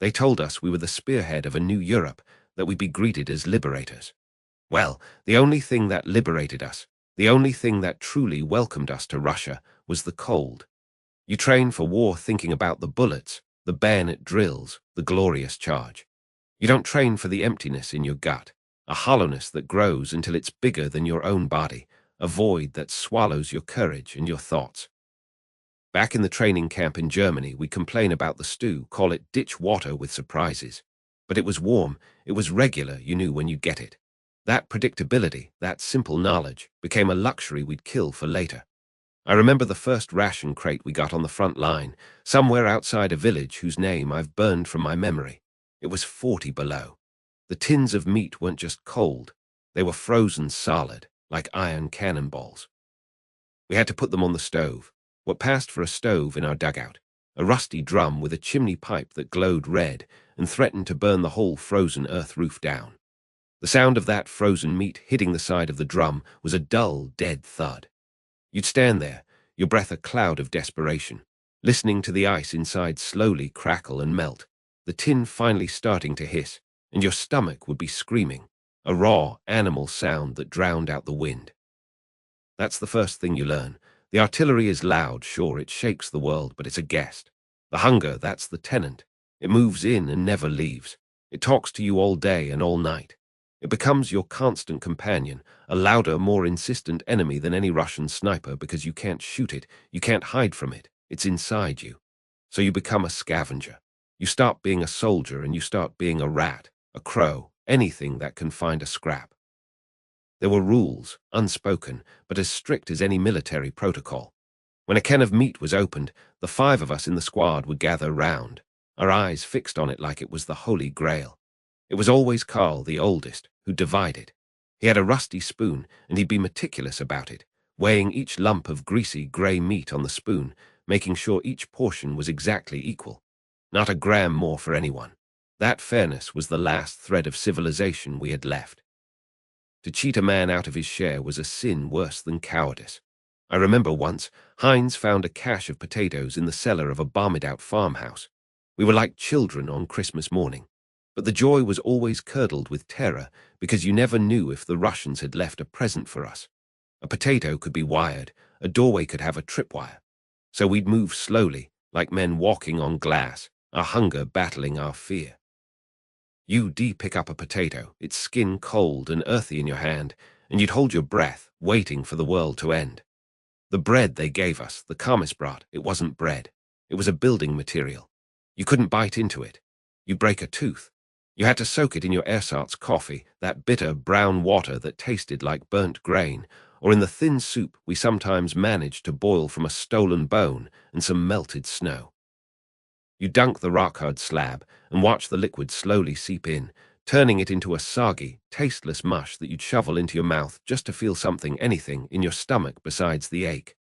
They told us we were the spearhead of a new Europe, that we'd be greeted as liberators. Well, the only thing that liberated us, the only thing that truly welcomed us to Russia, was the cold. You train for war thinking about the bullets, the bayonet drills, the glorious charge. You don't train for the emptiness in your gut, a hollowness that grows until it's bigger than your own body, a void that swallows your courage and your thoughts. Back in the training camp in Germany, we complain about the stew, call it ditch water with surprises. But it was warm, it was regular, you knew when you get it. That predictability, that simple knowledge, became a luxury we'd kill for later. I remember the first ration crate we got on the front line, somewhere outside a village whose name I've burned from my memory. It was 40 below. The tins of meat weren't just cold, they were frozen solid, like iron cannonballs. We had to put them on the stove, what passed for a stove in our dugout, a rusty drum with a chimney pipe that glowed red and threatened to burn the whole frozen earth roof down. The sound of that frozen meat hitting the side of the drum was a dull, dead thud. You'd stand there, your breath a cloud of desperation, listening to the ice inside slowly crackle and melt, the tin finally starting to hiss, and your stomach would be screaming, a raw, animal sound that drowned out the wind. That's the first thing you learn. The artillery is loud, sure, it shakes the world, but it's a guest. The hunger, that's the tenant. It moves in and never leaves. It talks to you all day and all night. It becomes your constant companion, a louder, more insistent enemy than any Russian sniper because you can't shoot it, you can't hide from it, it's inside you. So you become a scavenger. You stop being a soldier and you start being a rat, a crow, anything that can find a scrap. There were rules, unspoken, but as strict as any military protocol. When a can of meat was opened, the 5 of us in the squad would gather round, our eyes fixed on it like it was the Holy Grail. It was always Carl, the oldest, who divided. He had a rusty spoon, and he'd be meticulous about it, weighing each lump of greasy grey meat on the spoon, making sure each portion was exactly equal. Not a gram more for anyone. That fairness was the last thread of civilization we had left. To cheat a man out of his share was a sin worse than cowardice. I remember once, Heinz found a cache of potatoes in the cellar of a bombed-out farmhouse. We were like children on Christmas morning. But the joy was always curdled with terror because you never knew if the Russians had left a present for us. A potato could be wired, a doorway could have a tripwire. So we'd move slowly, like men walking on glass, our hunger battling our fear. You'd pick up a potato, its skin cold and earthy in your hand, and you'd hold your breath, waiting for the world to end. The bread they gave us, the Karmisbrat, it wasn't bread. It was a building material. You couldn't bite into it. You'd break a tooth. You had to soak it in your ersatz coffee, that bitter brown water that tasted like burnt grain, or in the thin soup we sometimes managed to boil from a stolen bone and some melted snow. You dunk the rock-hard slab and watch the liquid slowly seep in, turning it into a soggy, tasteless mush that you'd shovel into your mouth just to feel something, anything, in your stomach besides the ache.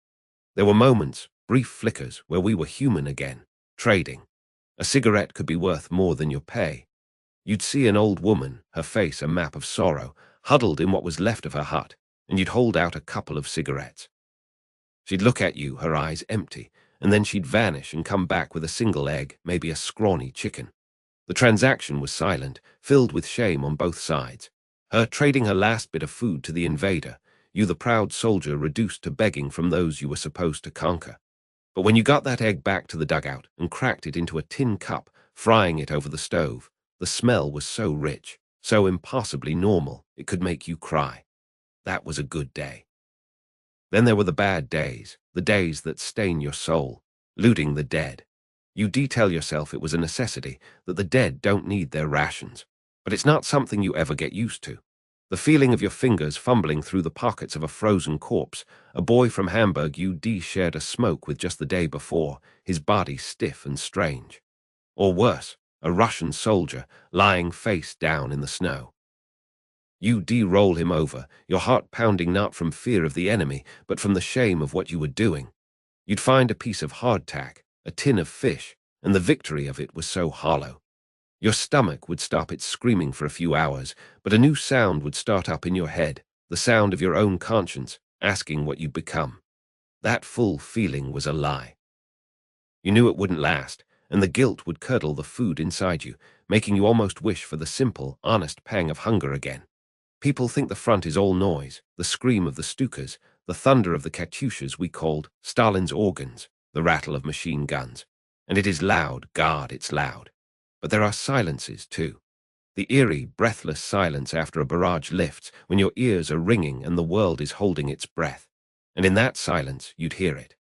There were moments, brief flickers, where we were human again, trading. A cigarette could be worth more than your pay. You'd see an old woman, her face a map of sorrow, huddled in what was left of her hut, and you'd hold out a couple of cigarettes. She'd look at you, her eyes empty, and then she'd vanish and come back with a single egg, maybe a scrawny chicken. The transaction was silent, filled with shame on both sides. Her trading her last bit of food to the invader, you the proud soldier reduced to begging from those you were supposed to conquer. But when you got that egg back to the dugout and cracked it into a tin cup, frying it over the stove, the smell was so rich, so impossibly normal, it could make you cry. That was a good day. Then there were the bad days, the days that stain your soul, looting the dead. You detail yourself it was a necessity, that the dead don't need their rations. But it's not something you ever get used to. The feeling of your fingers fumbling through the pockets of a frozen corpse, a boy from Hamburg you shared a smoke with just the day before, his body stiff and strange. Or worse, a Russian soldier lying face down in the snow. You roll him over, your heart pounding not from fear of the enemy, but from the shame of what you were doing. You'd find a piece of hardtack, a tin of fish, and the victory of it was so hollow. Your stomach would stop its screaming for a few hours, but a new sound would start up in your head, the sound of your own conscience, asking what you'd become. That full feeling was a lie. You knew it wouldn't last, and the guilt would curdle the food inside you, making you almost wish for the simple, honest pang of hunger again. People think the front is all noise, the scream of the Stukas, the thunder of the Katyushas we called Stalin's organs, the rattle of machine guns. And it is loud, God, it's loud. But there are silences, too. The eerie, breathless silence after a barrage lifts, when your ears are ringing and the world is holding its breath. And in that silence, you'd hear it.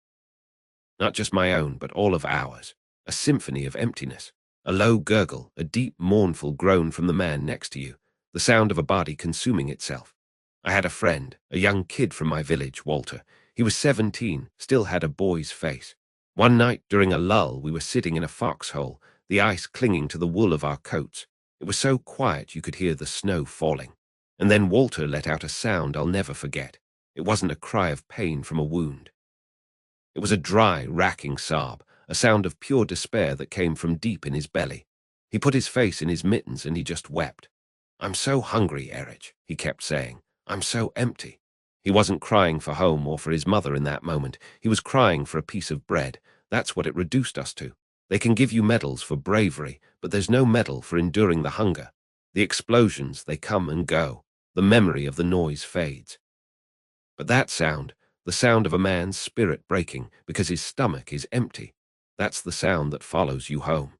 Not just my own, but all of ours. A symphony of emptiness. A low gurgle, a deep, mournful groan from the man next to you. The sound of a body consuming itself. I had a friend, a young kid from my village, Walter. He was 17, still had a boy's face. One night during a lull, we were sitting in a foxhole, the ice clinging to the wool of our coats. It was so quiet you could hear the snow falling. And then Walter let out a sound I'll never forget. It wasn't a cry of pain from a wound. It was a dry, racking sob, a sound of pure despair that came from deep in his belly. He put his face in his mittens and he just wept. "I'm so hungry, Erich," he kept saying. "I'm so empty." He wasn't crying for home or for his mother in that moment. He was crying for a piece of bread. That's what it reduced us to. They can give you medals for bravery, but there's no medal for enduring the hunger. The explosions, they come and go. The memory of the noise fades. But that sound, the sound of a man's spirit breaking because his stomach is empty, that's the sound that follows you home.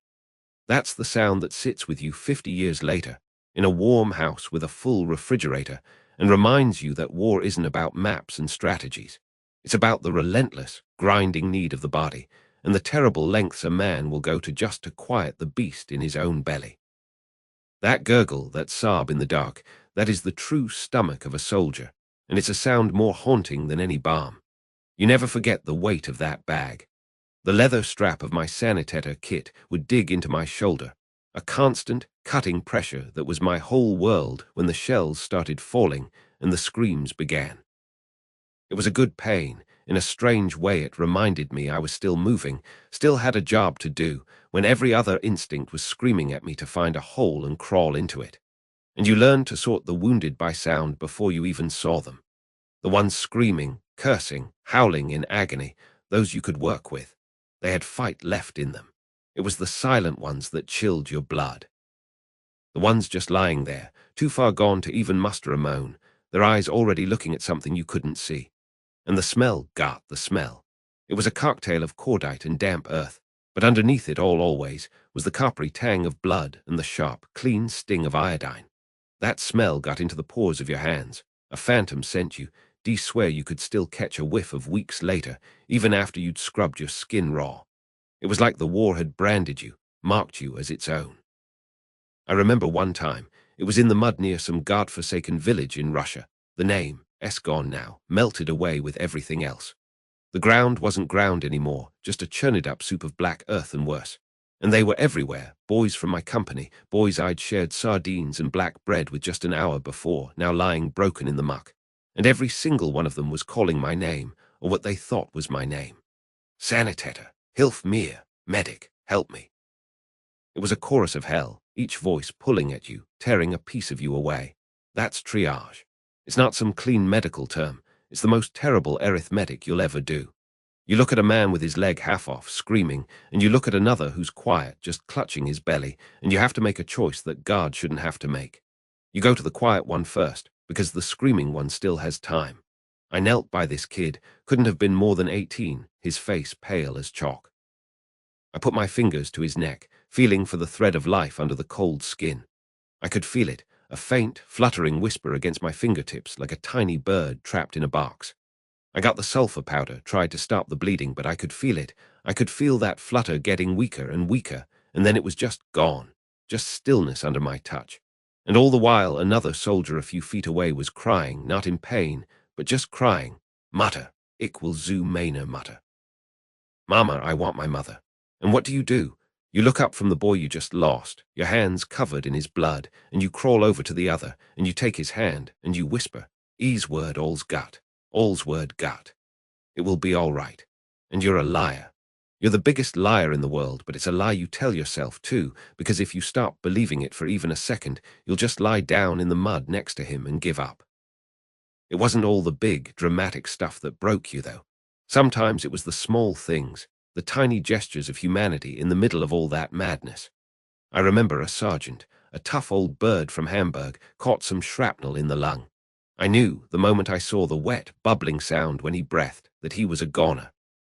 That's the sound that sits with you 50 years later, in a warm house with a full refrigerator, and reminds you that war isn't about maps and strategies. It's about the relentless, grinding need of the body, and the terrible lengths a man will go to just to quiet the beast in his own belly. That gurgle, that sob in the dark, that is the true stomach of a soldier, and it's a sound more haunting than any balm. You never forget the weight of that bag. The leather strap of my sanitator kit would dig into my shoulder, a constant, cutting pressure that was my whole world when the shells started falling and the screams began. It was a good pain. In a strange way, it reminded me I was still moving, still had a job to do, when every other instinct was screaming at me to find a hole and crawl into it. And you learned to sort the wounded by sound before you even saw them. The ones screaming, cursing, howling in agony, those you could work with. They had fight left in them. It was the silent ones that chilled your blood. The ones just lying there, too far gone to even muster a moan, their eyes already looking at something you couldn't see. And the smell, God, the smell. It was a cocktail of cordite and damp earth, but underneath it all always was the coppery tang of blood and the sharp, clean sting of iodine. That smell got into the pores of your hands. A phantom sent you. Do swear you could still catch a whiff of weeks later, even after you'd scrubbed your skin raw. It was like the war had branded you, marked you as its own. I remember one time, it was in the mud near some god-forsaken village in Russia. The name, gone now, melted away with everything else. The ground wasn't ground anymore, just a churned-up soup of black earth and worse. And they were everywhere, boys from my company, boys I'd shared sardines and black bread with just an hour before, now lying broken in the muck. And every single one of them was calling my name, or what they thought was my name. Sanitator, Hilf mir, medic, help me. It was a chorus of hell, each voice pulling at you, tearing a piece of you away. That's triage. It's not some clean medical term. It's the most terrible arithmetic you'll ever do. You look at a man with his leg half off, screaming, and you look at another who's quiet, just clutching his belly, and you have to make a choice that God shouldn't have to make. You go to the quiet one first, because the screaming one still has time. I knelt by this kid, couldn't have been more than 18, his face pale as chalk. I put my fingers to his neck, feeling for the thread of life under the cold skin. I could feel it, a faint, fluttering whisper against my fingertips like a tiny bird trapped in a box. I got the sulfur powder, tried to stop the bleeding, but I could feel it. I could feel that flutter getting weaker and weaker, and then it was just gone, just stillness under my touch. And all the while, another soldier a few feet away was crying, not in pain, but just crying. Mutter, ich will zu meiner Mutter. Mama, I want my mother. And what do? You look up from the boy you just lost, your hands covered in his blood, and you crawl over to the other, and you take his hand, and you whisper, "E's word all's gut, all's word gut. It will be all right." And you're a liar. You're the biggest liar in the world, but it's a lie you tell yourself too, because if you stop believing it for even a second, you'll just lie down in the mud next to him and give up. It wasn't all the big, dramatic stuff that broke you, though. Sometimes it was the small things. the tiny gestures of humanity in the middle of all that madness. I remember a sergeant, a tough old bird from Hamburg, caught some shrapnel in the lung. I knew, the moment I saw the wet, bubbling sound when he breathed, that he was a goner.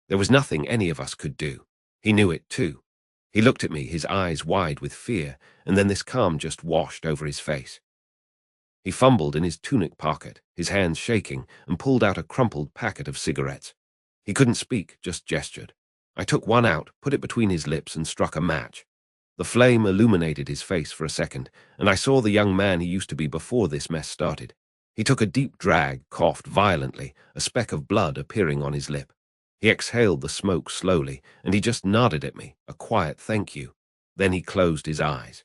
There was nothing any of us could do. He knew it too. He looked at me, his eyes wide with fear, and then this calm just washed over his face. He fumbled in his tunic pocket, his hands shaking, and pulled out a crumpled packet of cigarettes. He couldn't speak, just gestured. I took one out, put it between his lips, and struck a match. The flame illuminated his face for a second, and I saw the young man he used to be before this mess started. He took a deep drag, coughed violently, a speck of blood appearing on his lip. He exhaled the smoke slowly, and he just nodded at me, a quiet thank you. Then he closed his eyes.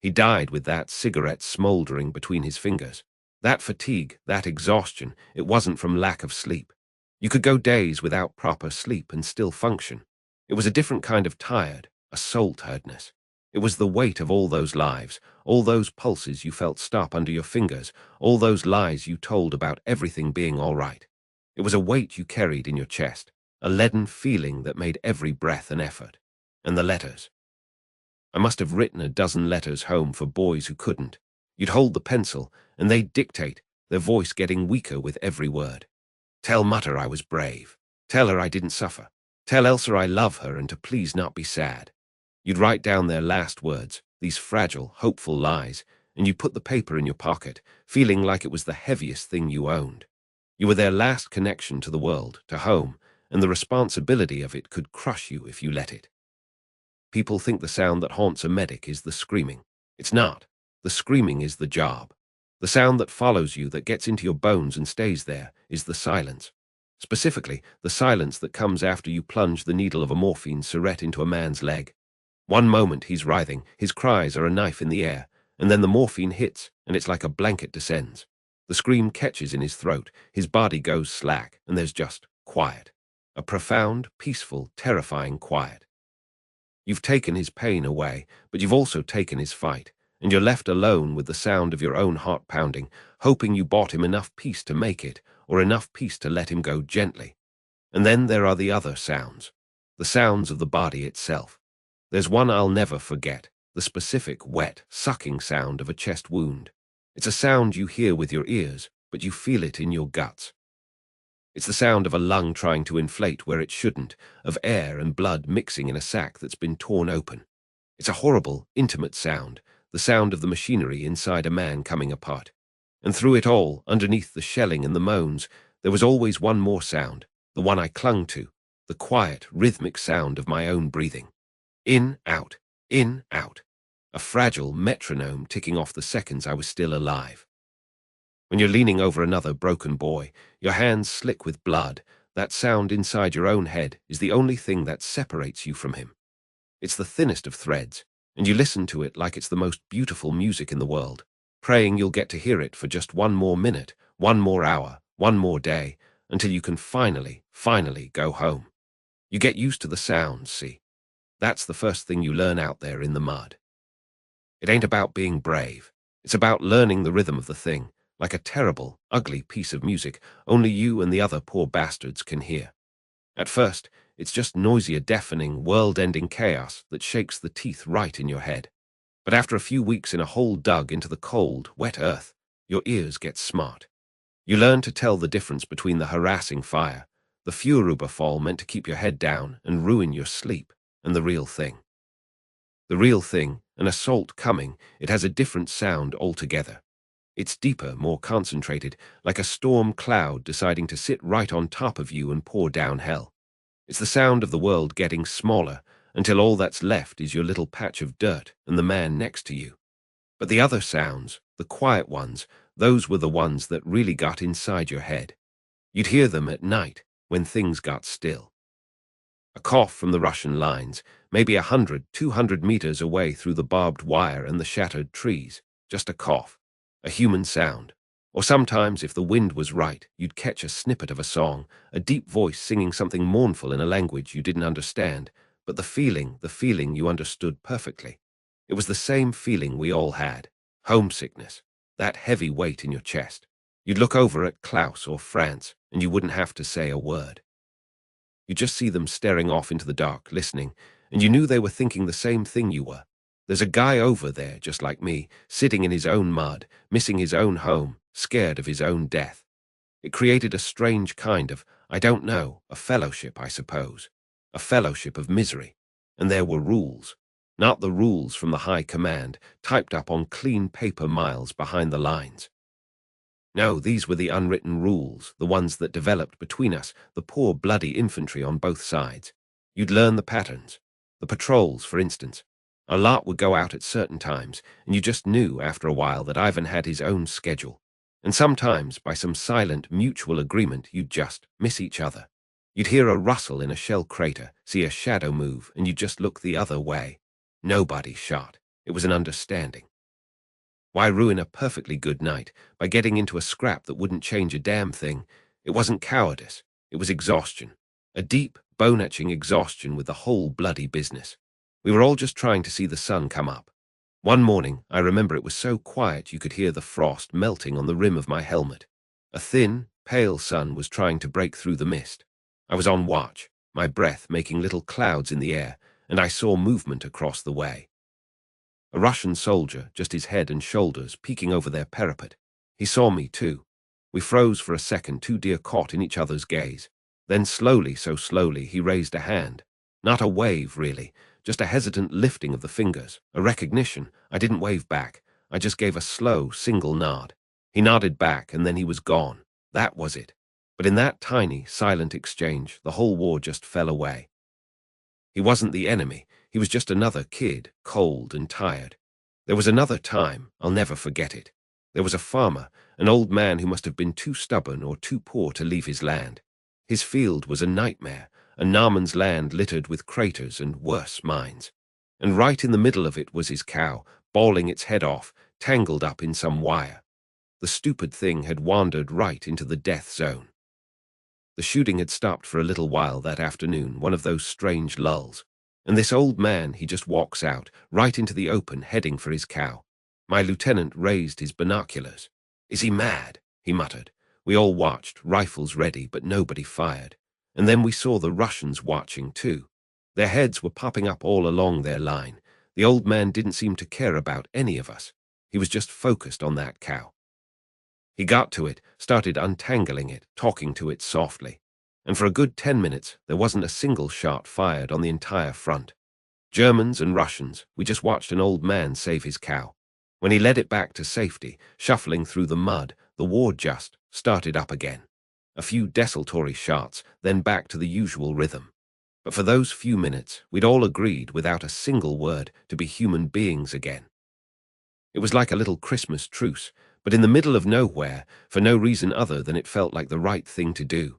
He died with that cigarette smoldering between his fingers. That fatigue, that exhaustion, it wasn't from lack of sleep. You could go days without proper sleep and still function. It was a different kind of tired, a soul-tiredness. It was the weight of all those lives, all those pulses you felt stop under your fingers, all those lies you told about everything being all right. It was a weight you carried in your chest, a leaden feeling that made every breath an effort. And the letters. I must have written a dozen letters home for boys who couldn't. You'd hold the pencil, and they'd dictate, their voice getting weaker with every word. Tell Mutter I was brave. Tell her I didn't suffer. Tell Elsa I love her and to please not be sad. You'd write down their last words, these fragile, hopeful lies, and you put the paper in your pocket, feeling like it was the heaviest thing you owned. You were their last connection to the world, to home, and the responsibility of it could crush you if you let it. People think the sound that haunts a medic is the screaming. It's not. The screaming is the job. The sound that follows you, that gets into your bones and stays there, is the silence. Specifically, the silence that comes after you plunge the needle of a morphine syringe into a man's leg. One moment he's writhing, his cries are a knife in the air, and then the morphine hits, and it's like a blanket descends. The scream catches in his throat, his body goes slack, and there's just quiet. A profound, peaceful, terrifying quiet. You've taken his pain away, but you've also taken his fight, and you're left alone with the sound of your own heart pounding, hoping you bought him enough peace to make it, or enough peace to let him go gently. And then there are the other sounds, the sounds of the body itself. There's one I'll never forget, the specific, wet, sucking sound of a chest wound. It's a sound you hear with your ears, but you feel it in your guts. It's the sound of a lung trying to inflate where it shouldn't, of air and blood mixing in a sac that's been torn open. It's a horrible, intimate sound, the sound of the machinery inside a man coming apart. And through it all, underneath the shelling and the moans, there was always one more sound, the one I clung to, the quiet, rhythmic sound of my own breathing. In, out, a fragile metronome ticking off the seconds I was still alive. When you're leaning over another broken boy, your hands slick with blood, that sound inside your own head is the only thing that separates you from him. It's the thinnest of threads, and you listen to it like it's the most beautiful music in the world, praying you'll get to hear it for just one more minute, one more hour, one more day, until you can finally go home. You get used to the sounds, see? That's the first thing you learn out there in the mud. It ain't about being brave. It's about learning the rhythm of the thing, like a terrible, ugly piece of music only you and the other poor bastards can hear. At first, it's just noisy, deafening, world-ending chaos that shakes the teeth right in your head. But after a few weeks in a hole dug into the cold, wet earth, your ears get smart. You learn to tell the difference between the harassing fire, the Feuerball meant to keep your head down and ruin your sleep, and the real thing. The real thing, an assault coming, it has a different sound altogether. It's deeper, more concentrated, like a storm cloud deciding to sit right on top of you and pour down hell. It's the sound of the world getting smaller, until all that's left is your little patch of dirt and the man next to you. But the other sounds, the quiet ones, those were the ones that really got inside your head. You'd hear them at night, when things got still. A cough from the Russian lines, maybe 100, 200 meters away through the barbed wire and the shattered trees. Just a cough. A human sound. Or sometimes, if the wind was right, you'd catch a snippet of a song, a deep voice singing something mournful in a language you didn't understand, but the feeling you understood perfectly. It was the same feeling we all had. Homesickness. That heavy weight in your chest. You'd look over at Klaus or France, and you wouldn't have to say a word. You just see them staring off into the dark, listening, and you knew they were thinking the same thing you were. There's a guy over there, just like me, sitting in his own mud, missing his own home, scared of his own death. It created a strange kind of, I don't know, a fellowship, I suppose. A fellowship of misery. And there were rules. Not the rules from the high command, typed up on clean paper miles behind the lines. No, these were the unwritten rules, the ones that developed between us, the poor bloody infantry on both sides. You'd learn the patterns. The patrols, for instance. A lot would go out at certain times, and you just knew after a while that Ivan had his own schedule. And sometimes, by some silent, mutual agreement, you'd just miss each other. You'd hear a rustle in a shell crater, see a shadow move, and you'd just look the other way. Nobody shot. It was an understanding. Why ruin a perfectly good night by getting into a scrap that wouldn't change a damn thing? It wasn't cowardice. It was exhaustion. A deep, bone-etching exhaustion with the whole bloody business. We were all just trying to see the sun come up. One morning, I remember it was so quiet you could hear the frost melting on the rim of my helmet. A thin, pale sun was trying to break through the mist. I was on watch, my breath making little clouds in the air, and I saw movement across the way. A Russian soldier, just his head and shoulders peeking over their parapet. He saw me, too. We froze for a second, too dear caught in each other's gaze. Then slowly, so slowly, he raised a hand. Not a wave, really, just a hesitant lifting of the fingers, a recognition. I didn't wave back. I just gave a slow, single nod. He nodded back, and then he was gone. That was it. But in that tiny, silent exchange, the whole war just fell away. He wasn't the enemy. He was just another kid, cold and tired. There was another time, I'll never forget it. There was a farmer, an old man who must have been too stubborn or too poor to leave his land. His field was a nightmare, a Naaman's land littered with craters and worse mines. And right in the middle of it was his cow, bawling its head off, tangled up in some wire. The stupid thing had wandered right into the death zone. The shooting had stopped for a little while that afternoon, one of those strange lulls. And this old man, he just walks out, right into the open, heading for his cow. My lieutenant raised his binoculars. "Is he mad?" he muttered. We all watched, rifles ready, but nobody fired. And then we saw the Russians watching, too. Their heads were popping up all along their line. The old man didn't seem to care about any of us. He was just focused on that cow. He got to it, started untangling it, talking to it softly. And for a good 10 minutes, there wasn't a single shot fired on the entire front. Germans and Russians, we just watched an old man save his cow. When he led it back to safety, shuffling through the mud, the war just started up again. A few desultory shots, then back to the usual rhythm. But for those few minutes, we'd all agreed, without a single word, to be human beings again. It was like a little Christmas truce, but in the middle of nowhere, for no reason other than it felt like the right thing to do.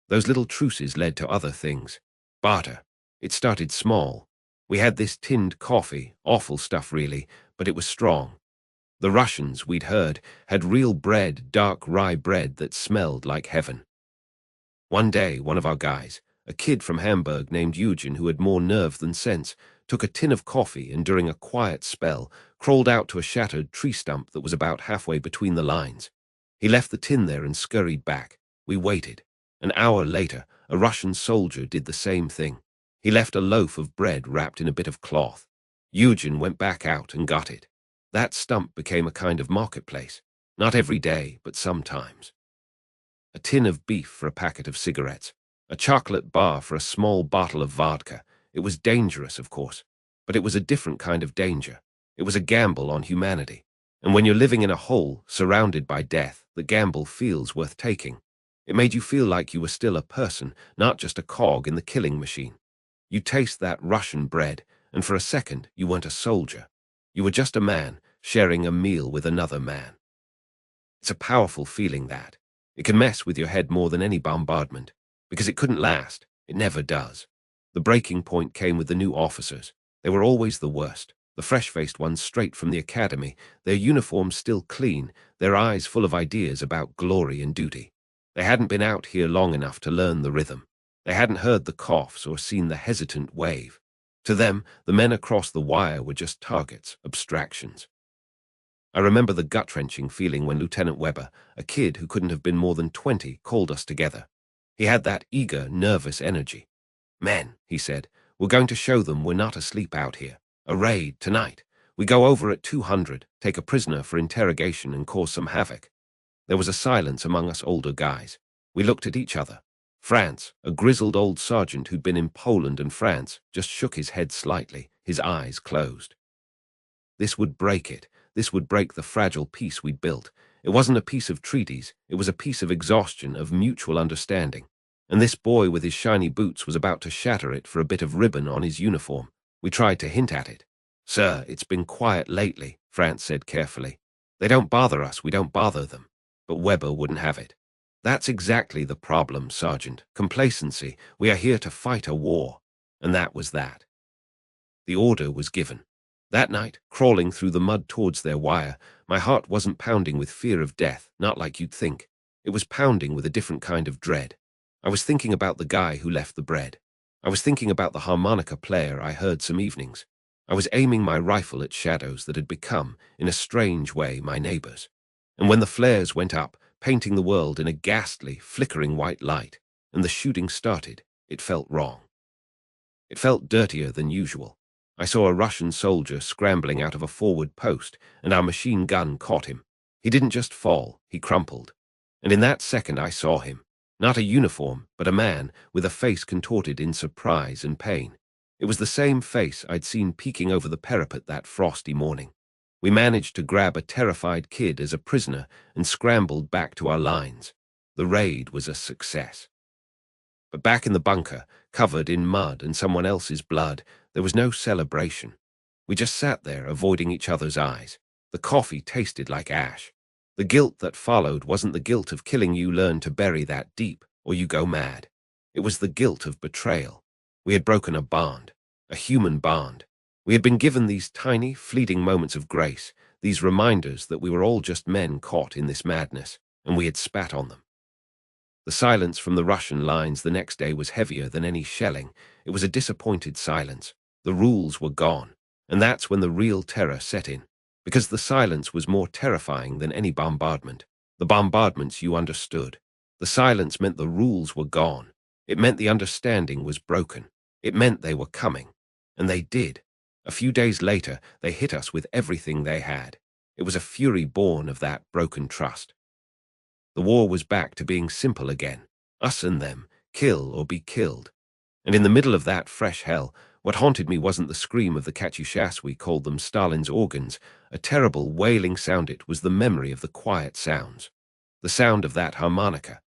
Those little truces led to other things. Barter. It started small. We had this tinned coffee, awful stuff really, but it was strong. The Russians, we'd heard, had real bread, dark rye bread that smelled like heaven. One day, one of our guys, a kid from Hamburg named Eugen who had more nerve than sense, took a tin of coffee and during a quiet spell, crawled out to a shattered tree stump that was about halfway between the lines. He left the tin there and scurried back. We waited. An hour later, a Russian soldier did the same thing. He left a loaf of bread wrapped in a bit of cloth. Eugen went back out and got it. That stump became a kind of marketplace. Not every day, but sometimes. A tin of beef for a packet of cigarettes. A chocolate bar for a small bottle of vodka. It was dangerous, of course, but it was a different kind of danger. It was a gamble on humanity. And when you're living in a hole, surrounded by death, the gamble feels worth taking. It made you feel like you were still a person, not just a cog in the killing machine. You taste that Russian bread, and for a second you weren't a soldier. You were just a man, sharing a meal with another man. It's a powerful feeling, that. It can mess with your head more than any bombardment, because it couldn't last. It never does. The breaking point came with the new officers. They were always the worst. The fresh-faced ones straight from the academy, their uniforms still clean, their eyes full of ideas about glory and duty. They hadn't been out here long enough to learn the rhythm. They hadn't heard the coughs or seen the hesitant wave. To them, the men across the wire were just targets, abstractions. I remember the gut-wrenching feeling when Lieutenant Weber, a kid who couldn't have been more than 20, called us together. He had that eager, nervous energy. "Men," he said, "we're going to show them we're not asleep out here. A raid tonight. We go over at 200, take a prisoner for interrogation and cause some havoc." There was a silence among us older guys. We looked at each other. France, a grizzled old sergeant who'd been in Poland and France, just shook his head slightly, his eyes closed. This would break it. This would break the fragile peace we'd built. It wasn't a piece of treaties. It was a piece of exhaustion, of mutual understanding. And this boy with his shiny boots was about to shatter it for a bit of ribbon on his uniform. We tried to hint at it. "Sir, it's been quiet lately," France said carefully. "They don't bother us, we don't bother them." But Weber wouldn't have it. "That's exactly the problem, Sergeant. Complacency. We are here to fight a war." And that was that. The order was given. That night, crawling through the mud towards their wire, my heart wasn't pounding with fear of death, not like you'd think. It was pounding with a different kind of dread. I was thinking about the guy who left the bread. I was thinking about the harmonica player I heard some evenings. I was aiming my rifle at shadows that had become, in a strange way, my neighbors. And when the flares went up, painting the world in a ghastly, flickering white light, and the shooting started, it felt wrong. It felt dirtier than usual. I saw a Russian soldier scrambling out of a forward post, and our machine gun caught him. He didn't just fall, he crumpled. And in that second I saw him. Not a uniform, but a man, with a face contorted in surprise and pain. It was the same face I'd seen peeking over the parapet that frosty morning. We managed to grab a terrified kid as a prisoner and scrambled back to our lines. The raid was a success. But back in the bunker, covered in mud and someone else's blood, there was no celebration. We just sat there, avoiding each other's eyes. The coffee tasted like ash. The guilt that followed wasn't the guilt of killing you learn to bury that deep, or you go mad. It was the guilt of betrayal. We had broken a bond, a human bond. We had been given these tiny, fleeting moments of grace, these reminders that we were all just men caught in this madness, and we had spat on them. The silence from the Russian lines the next day was heavier than any shelling. It was a disappointed silence. The rules were gone, and that's when the real terror set in. Because the silence was more terrifying than any bombardment. The bombardments you understood. The silence meant the rules were gone. It meant the understanding was broken. It meant they were coming. And they did. A few days later, they hit us with everything they had. It was a fury born of that broken trust. The war was back to being simple again. Us and them, kill or be killed. And in the middle of that fresh hell, what haunted me wasn't the scream of the Katyushas, we called them Stalin's organs. A terrible, wailing sound. It was the memory of the quiet sounds. The sound of that harmonica.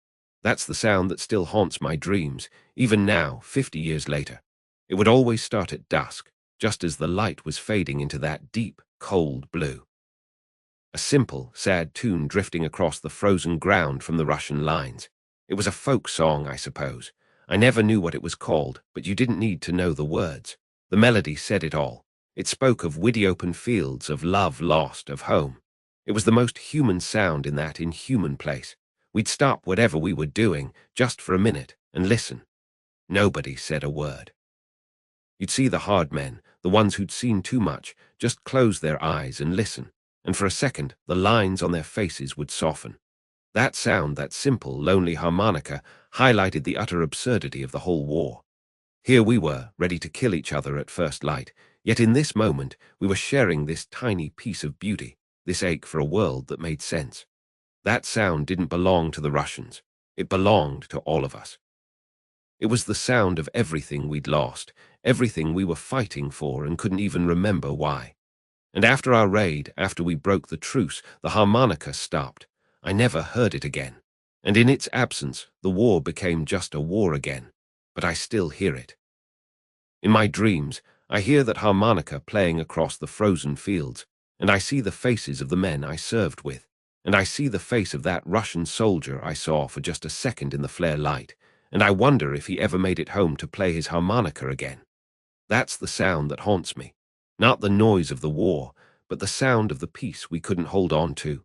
That's the sound that still haunts my dreams, even now, 50 years later. It would always start at dusk, just as the light was fading into that deep, cold blue. A simple, sad tune drifting across the frozen ground from the Russian lines. It was a folk song, I suppose. I never knew what it was called, but you didn't need to know the words. The melody said it all. It spoke of widdy open fields, of love lost, of home. It was the most human sound in that inhuman place. We'd stop whatever we were doing, just for a minute, and listen. Nobody said a word. You'd see the hard men, the ones who'd seen too much, just close their eyes and listen. And for a second, the lines on their faces would soften. That sound, that simple, lonely harmonica, highlighted the utter absurdity of the whole war. Here we were, ready to kill each other at first light, yet in this moment we were sharing this tiny piece of beauty, this ache for a world that made sense. That sound didn't belong to the Russians. It belonged to all of us. It was the sound of everything we'd lost, everything we were fighting for and couldn't even remember why. And after our raid, after we broke the truce, the harmonica stopped. I never heard it again. And in its absence, the war became just a war again. But I still hear it. In my dreams, I hear that harmonica playing across the frozen fields, and I see the faces of the men I served with, and I see the face of that Russian soldier I saw for just a second in the flare light, and I wonder if he ever made it home to play his harmonica again. That's the sound that haunts me. Not the noise of the war, but the sound of the peace we couldn't hold on to.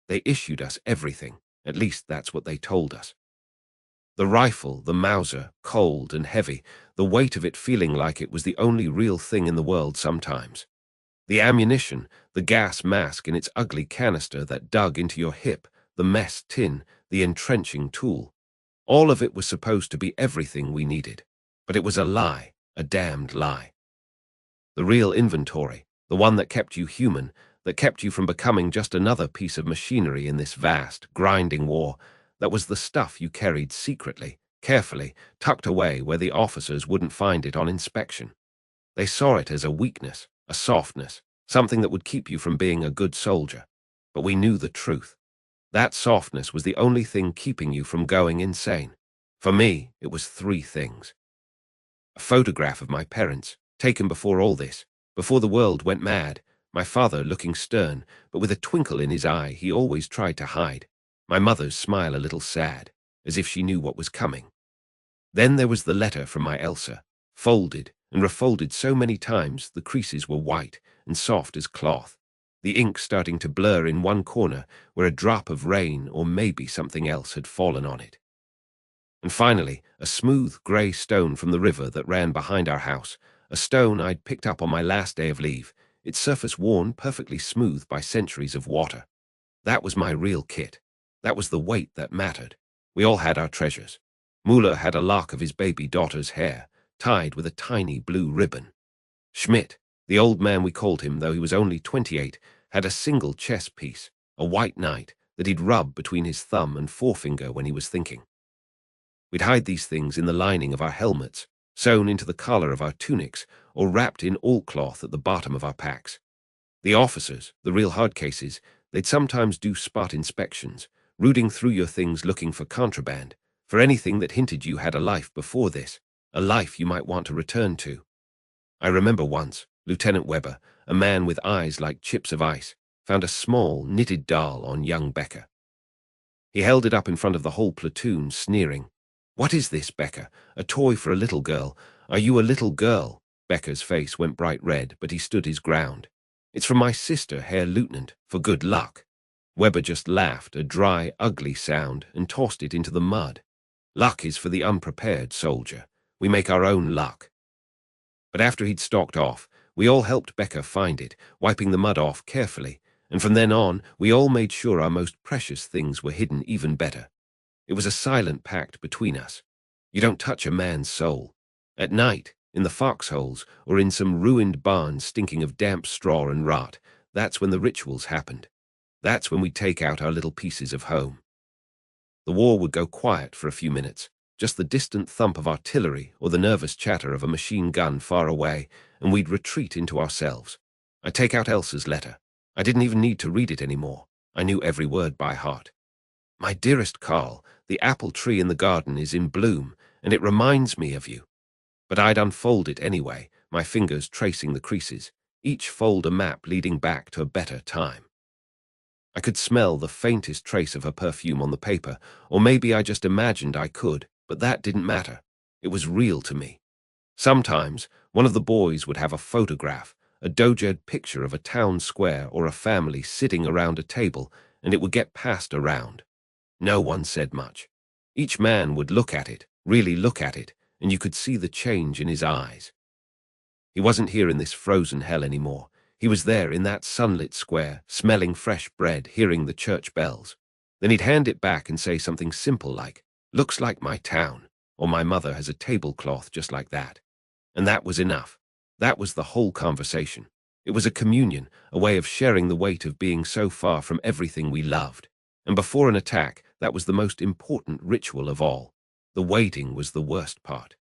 They issued us everything, at least that's what they told us. The rifle, the Mauser, cold and heavy, the weight of it feeling like it was the only real thing in the world sometimes. The ammunition, the gas mask in its ugly canister that dug into your hip, the mess tin, the entrenching tool. All of it was supposed to be everything we needed. But it was a lie, a damned lie. The real inventory, the one that kept you human, that kept you from becoming just another piece of machinery in this vast, grinding war, that was the stuff you carried secretly, carefully, tucked away where the officers wouldn't find it on inspection. They saw it as a weakness, a softness, something that would keep you from being a good soldier. But we knew the truth. That softness was the only thing keeping you from going insane. For me, it was three things. A photograph of my parents, taken before all this, before the world went mad, my father looking stern, but with a twinkle in his eye he always tried to hide, my mother's smile a little sad, as if she knew what was coming. Then there was the letter from my Elsa, folded and refolded so many times the creases were white and soft as cloth, the ink starting to blur in one corner where a drop of rain or maybe something else had fallen on it. And finally, a smooth grey stone from the river that ran behind our house, a stone I'd picked up on my last day of leave, its surface worn perfectly smooth by centuries of water. That was my real kit. That was the weight that mattered. We all had our treasures. Muller had a lock of his baby daughter's hair, tied with a tiny blue ribbon. Schmidt, the old man we called him though he was only 28, had a single chess piece, a white knight, that he'd rub between his thumb and forefinger when he was thinking. We'd hide these things in the lining of our helmets, sewn into the collar of our tunics, or wrapped in oilcloth at the bottom of our packs. The officers, the real hard cases, they'd sometimes do spot inspections, rooting through your things looking for contraband, for anything that hinted you had a life before this, a life you might want to return to. I remember once, Lieutenant Weber, a man with eyes like chips of ice, found a small, knitted doll on young Becker. He held it up in front of the whole platoon, sneering. "What is this, Becker? A toy for a little girl? Are you a little girl?" Becker's face went bright red, but he stood his ground. "It's from my sister, Herr Lieutenant, for good luck." Weber just laughed, a dry, ugly sound, and tossed it into the mud. Luck is for the unprepared soldier. We make our own luck. But after he'd stalked off, we all helped Becker find it, wiping the mud off carefully, and from then on, we all made sure our most precious things were hidden even better. It was a silent pact between us. You don't touch a man's soul. At night, in the foxholes, or in some ruined barn stinking of damp straw and rot, that's when the rituals happened. That's when we'd take out our little pieces of home. The war would go quiet for a few minutes, just the distant thump of artillery or the nervous chatter of a machine gun far away, and we'd retreat into ourselves. I'd take out Elsa's letter. I didn't even need to read it anymore. I knew every word by heart. "My dearest Karl, the apple tree in the garden is in bloom, and it reminds me of you." But I'd unfold it anyway, my fingers tracing the creases, each fold a map leading back to a better time. I could smell the faintest trace of her perfume on the paper, or maybe I just imagined I could, but that didn't matter. It was real to me. Sometimes, one of the boys would have a photograph, a dojed picture of a town square or a family sitting around a table, and it would get passed around. No one said much. Each man would look at it, really look at it, and you could see the change in his eyes. He wasn't here in this frozen hell anymore. He was there in that sunlit square, smelling fresh bread, hearing the church bells. Then he'd hand it back and say something simple like, "Looks like my town," or "My mother has a tablecloth just like that." And that was enough. That was the whole conversation. It was a communion, a way of sharing the weight of being so far from everything we loved. And before an attack, that was the most important ritual of all. The waiting was the worst part.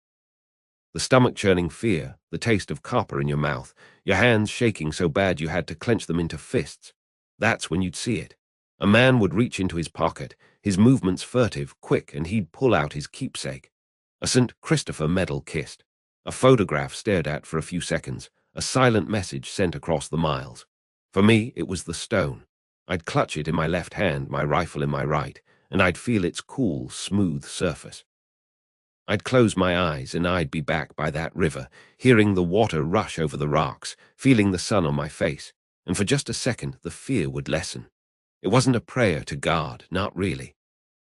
The stomach-churning fear, the taste of copper in your mouth, your hands shaking so bad you had to clench them into fists. That's when you'd see it. A man would reach into his pocket, his movements furtive, quick, and he'd pull out his keepsake. A St. Christopher medal kissed. A photograph stared at for a few seconds, a silent message sent across the miles. For me, it was the stone. I'd clutch it in my left hand, my rifle in my right, and I'd feel its cool, smooth surface. I'd close my eyes and I'd be back by that river, hearing the water rush over the rocks, feeling the sun on my face, and for just a second the fear would lessen. It wasn't a prayer to God, not really.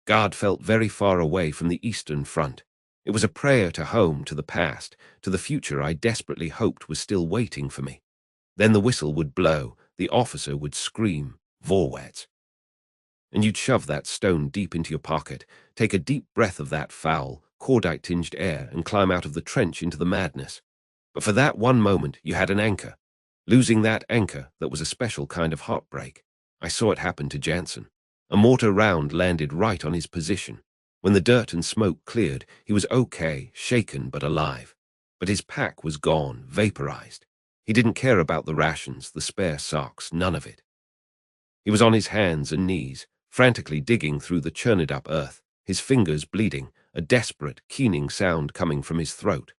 God felt very far away from the Eastern Front. It was a prayer to home, to the past, to the future I desperately hoped was still waiting for me. Then the whistle would blow, the officer would scream, "Vorwärts." And you'd shove that stone deep into your pocket, take a deep breath of that foul, cordite-tinged air and climb out of the trench into the madness. But for that one moment, you had an anchor. Losing that anchor, that was a special kind of heartbreak. I saw it happen to Jansen. A mortar round landed right on his position. When the dirt and smoke cleared, he was okay, shaken but alive. But his pack was gone, vaporized. He didn't care about the rations, the spare socks, none of it. He was on his hands and knees, frantically digging through the churned-up earth, his fingers bleeding, a desperate, keening sound coming from his throat.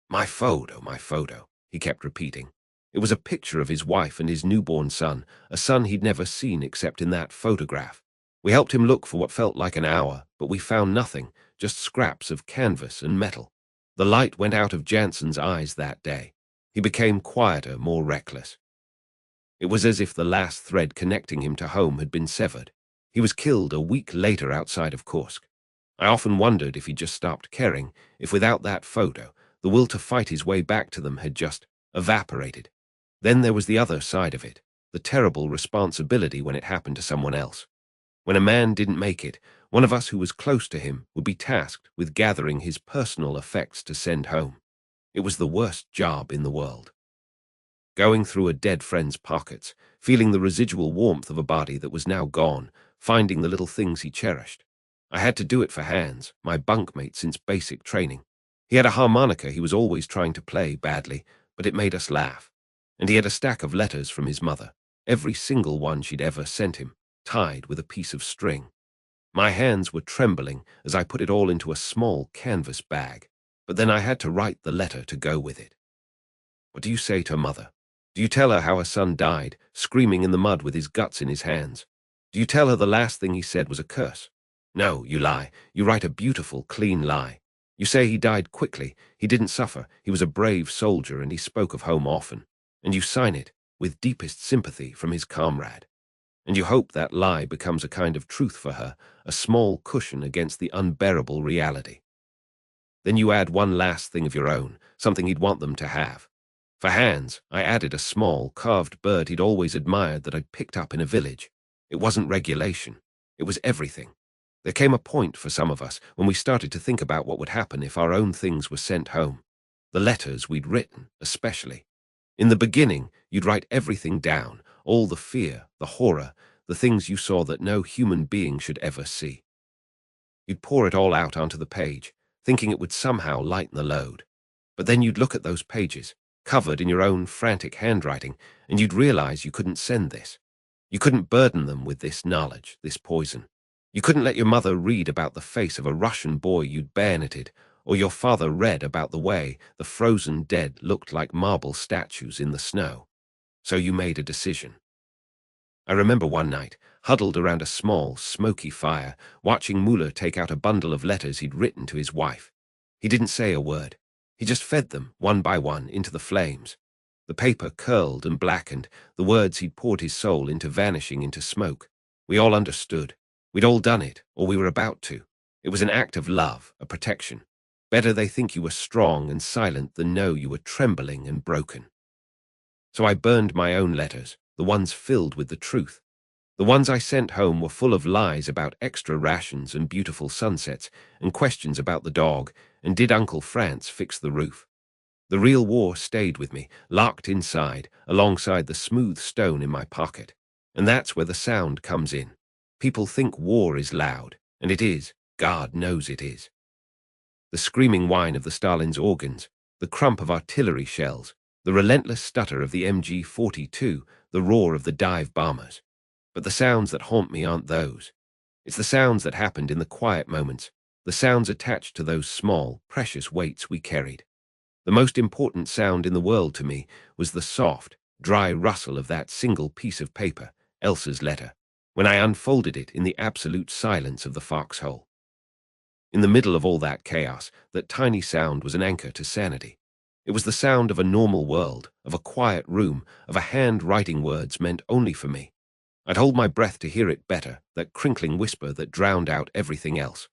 My photo, he kept repeating. It was a picture of his wife and his newborn son, a son he'd never seen except in that photograph. We helped him look for what felt like an hour, but we found nothing, just scraps of canvas and metal. The light went out of Jansen's eyes that day. He became quieter, more reckless. It was as if the last thread connecting him to home had been severed. He was killed a week later outside of Kursk. I often wondered if he'd just stopped caring, if without that photo, the will to fight his way back to them had just evaporated. Then there was the other side of it, the terrible responsibility when it happened to someone else. When a man didn't make it, one of us who was close to him would be tasked with gathering his personal effects to send home. It was the worst job in the world. Going through a dead friend's pockets, feeling the residual warmth of a body that was now gone, finding the little things he cherished. I had to do it for Hans, my bunkmate since basic training. He had a harmonica he was always trying to play badly, but it made us laugh. And he had a stack of letters from his mother, every single one she'd ever sent him, tied with a piece of string. My hands were trembling as I put it all into a small canvas bag, but then I had to write the letter to go with it. What do you say to Mother? Do you tell her how her son died, screaming in the mud with his guts in his hands? Do you tell her the last thing he said was a curse? No, you lie. You write a beautiful, clean lie. You say he died quickly, he didn't suffer, he was a brave soldier and he spoke of home often. And you sign it, with deepest sympathy from his comrade. And you hope that lie becomes a kind of truth for her, a small cushion against the unbearable reality. Then you add one last thing of your own, something he'd want them to have. For Hans, I added a small, carved bird he'd always admired that I'd picked up in a village. It wasn't regulation. It was everything. There came a point for some of us when we started to think about what would happen if our own things were sent home. The letters we'd written, especially. In the beginning, you'd write everything down, all the fear, the horror, the things you saw that no human being should ever see. You'd pour it all out onto the page, thinking it would somehow lighten the load. But then you'd look at those pages, covered in your own frantic handwriting, and you'd realize you couldn't send this. You couldn't burden them with this knowledge, this poison. You couldn't let your mother read about the face of a Russian boy you'd bayoneted, or your father read about the way the frozen dead looked like marble statues in the snow. So you made a decision. I remember one night, huddled around a small, smoky fire, watching Muller take out a bundle of letters he'd written to his wife. He didn't say a word. He just fed them, one by one, into the flames. The paper curled and blackened, the words he'd poured his soul into vanishing into smoke. We all understood. We'd all done it, or we were about to. It was an act of love, a protection. Better they think you were strong and silent than know you were trembling and broken. So I burned my own letters, the ones filled with the truth. The ones I sent home were full of lies about extra rations and beautiful sunsets, and questions about the dog, and did Uncle France fix the roof? The real war stayed with me, locked inside, alongside the smooth stone in my pocket. And that's where the sound comes in. People think war is loud, and it is. God knows it is. The screaming whine of the Stalin's organs, the crump of artillery shells, the relentless stutter of the MG-42, the roar of the dive bombers. But the sounds that haunt me aren't those. It's the sounds that happened in the quiet moments, the sounds attached to those small, precious weights we carried. The most important sound in the world to me was the soft, dry rustle of that single piece of paper, Elsa's letter, when I unfolded it in the absolute silence of the foxhole. In the middle of all that chaos, that tiny sound was an anchor to sanity. It was the sound of a normal world, of a quiet room, of a hand writing words meant only for me. I'd hold my breath to hear it better, that crinkling whisper that drowned out everything else.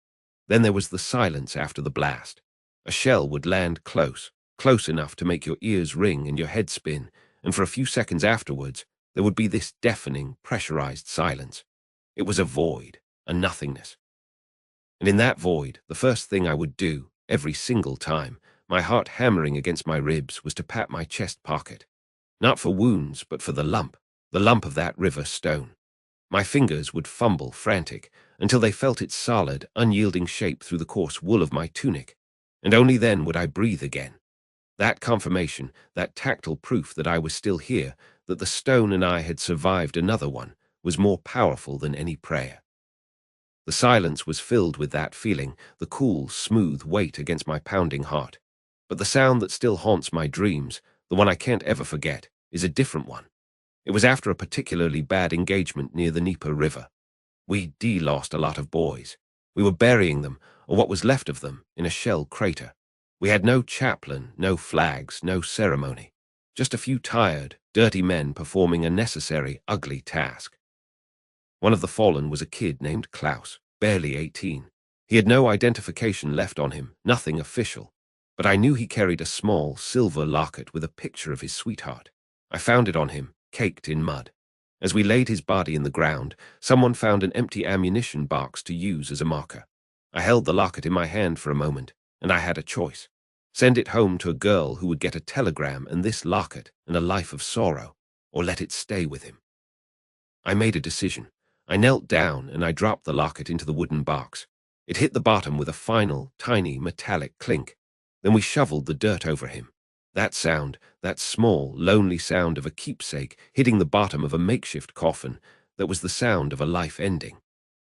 Then there was the silence after the blast. A shell would land close enough to make your ears ring and your head spin, and for a few seconds afterwards, there would be this deafening, pressurized silence. It was a void, a nothingness. And in that void, the first thing I would do, Every single time, my heart hammering against my ribs, was to pat my chest pocket. Not for wounds, but for the lump of that river stone. My fingers would fumble, frantic, until they felt its solid, unyielding shape through the coarse wool of my tunic, and only then would I breathe again. That confirmation, that tactile proof that I was still here, that the stone and I had survived another one, was more powerful than any prayer. The silence was filled with that feeling, the cool, smooth weight against my pounding heart. But the sound that still haunts my dreams, the one I can't ever forget, is a different one. It was after a particularly bad engagement near the Dnieper River. We lost a lot of boys. We were burying them, or what was left of them, in a shell crater. We had no chaplain, no flags, no ceremony. Just a few tired, dirty men performing a necessary, ugly task. One of the fallen was a kid named Klaus, barely 18. He had no identification left on him, nothing official. But I knew he carried a small, silver locket with a picture of his sweetheart. I found it on him, caked in mud. As we laid his body in the ground, someone found an empty ammunition box to use as a marker. I held the locket in my hand for a moment, and I had a choice. Send it home to a girl who would get a telegram and this locket and a life of sorrow, or let it stay with him. I made a decision. I knelt down and I dropped the locket into the wooden box. It hit the bottom with a final, tiny, metallic clink. Then we shoveled the dirt over him. That sound, that small, lonely sound of a keepsake hitting the bottom of a makeshift coffin, that was the sound of a life ending.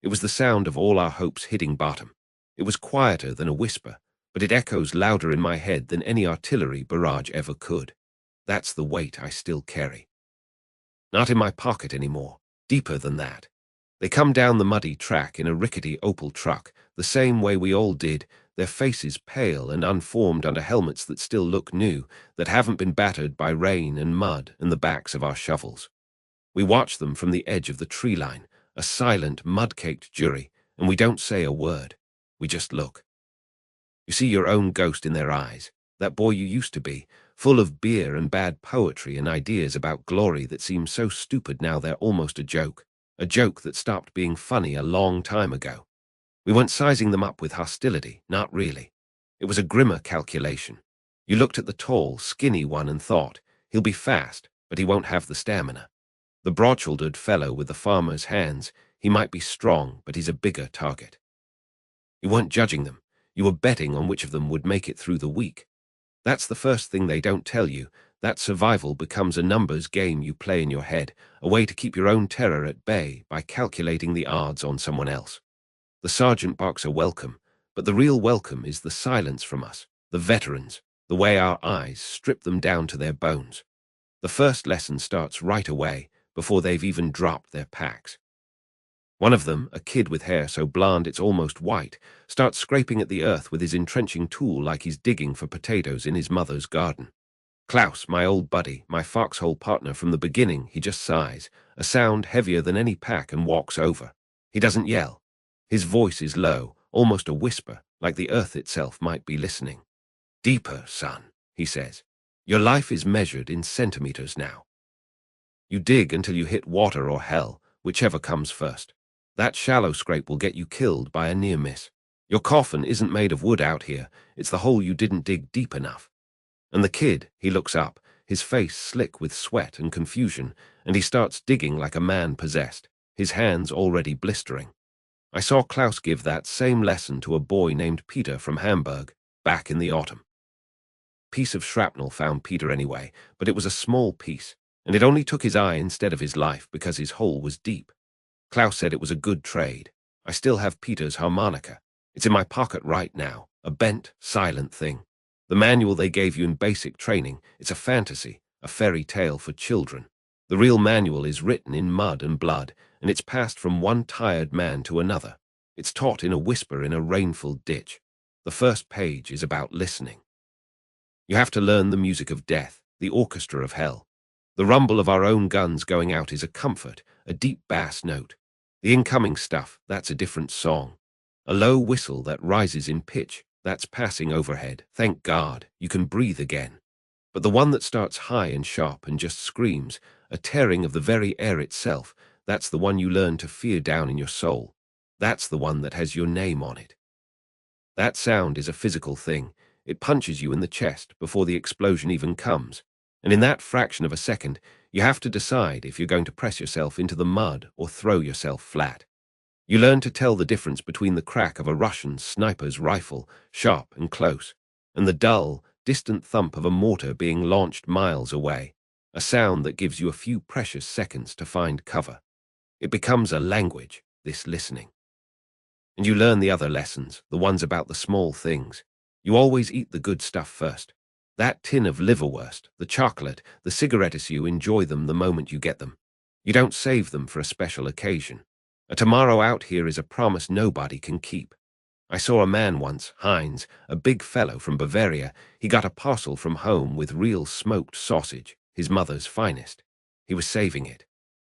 It was the sound of all our hopes hitting bottom. It was quieter than a whisper, but it echoes louder in my head than any artillery barrage ever could. That's the weight I still carry. Not in my pocket anymore, deeper than that. They come down the muddy track in a rickety Opel truck, the same way we all did, their faces pale and unformed under helmets that still look new, that haven't been battered by rain and mud and the backs of our shovels. We watch them from the edge of the tree line, a silent, mud-caked jury, and we don't say a word. We just look. You see your own ghost in their eyes, that boy you used to be, full of beer and bad poetry and ideas about glory that seem so stupid now they're almost a joke that stopped being funny a long time ago. We weren't sizing them up with hostility, not really. It was a grimmer calculation. You looked at the tall, skinny one and thought, he'll be fast, but he won't have the stamina. The broad-shouldered fellow with the farmer's hands, he might be strong, but he's a bigger target. You weren't judging them. You were betting on which of them would make it through the week. That's the first thing they don't tell you. That survival becomes a numbers game you play in your head, a way to keep your own terror at bay by calculating the odds on someone else. The sergeant barks a welcome, but the real welcome is the silence from us, the veterans, the way our eyes strip them down to their bones. The first lesson starts right away, before they've even dropped their packs. One of them, a kid with hair so blonde it's almost white, starts scraping at the earth with his entrenching tool like he's digging for potatoes in his mother's garden. Klaus, my old buddy, my foxhole partner from the beginning, he just sighs, a sound heavier than any pack, and walks over. He doesn't yell. His voice is low, almost a whisper, like the earth itself might be listening. "Deeper, son," he says. "Your life is measured in centimeters now. You dig until you hit water or hell, whichever comes first. That shallow scrape will get you killed by a near miss. Your coffin isn't made of wood out here, it's the hole you didn't dig deep enough." And the kid, he looks up, his face slick with sweat and confusion, and he starts digging like a man possessed, his hands already blistering. I saw Klaus give that same lesson to a boy named Peter from Hamburg, back in the autumn. Piece of shrapnel found Peter anyway, but it was a small piece, and it only took his eye instead of his life because his hole was deep. Klaus said it was a good trade. I still have Peter's harmonica. It's in my pocket right now, a bent, silent thing. The manual they gave you in basic training, it's a fantasy, a fairy tale for children. The real manual is written in mud and blood, and it's passed from one tired man to another. It's taught in a whisper in a rainful ditch. The first page is about listening. You have to learn the music of death, the orchestra of hell. The rumble of our own guns going out is a comfort, a deep bass note. The incoming stuff, that's a different song. A low whistle that rises in pitch, that's passing overhead. Thank God, you can breathe again. But the one that starts high and sharp and just screams, a tearing of the very air itself, that's the one you learn to fear down in your soul. That's the one that has your name on it. That sound is a physical thing. It punches you in the chest before the explosion even comes. And in that fraction of a second, you have to decide if you're going to press yourself into the mud or throw yourself flat. You learn to tell the difference between the crack of a Russian sniper's rifle, sharp and close, and the dull, distant thump of a mortar being launched miles away, a sound that gives you a few precious seconds to find cover. It becomes a language, this listening. And you learn the other lessons, the ones about the small things. You always eat the good stuff first. That tin of liverwurst, the chocolate, the cigarettes, you enjoy them the moment you get them. You don't save them for a special occasion. A tomorrow out here is a promise nobody can keep. I saw a man once, Heinz, a big fellow from Bavaria. He got a parcel from home with real smoked sausage, his mother's finest. He was saving it.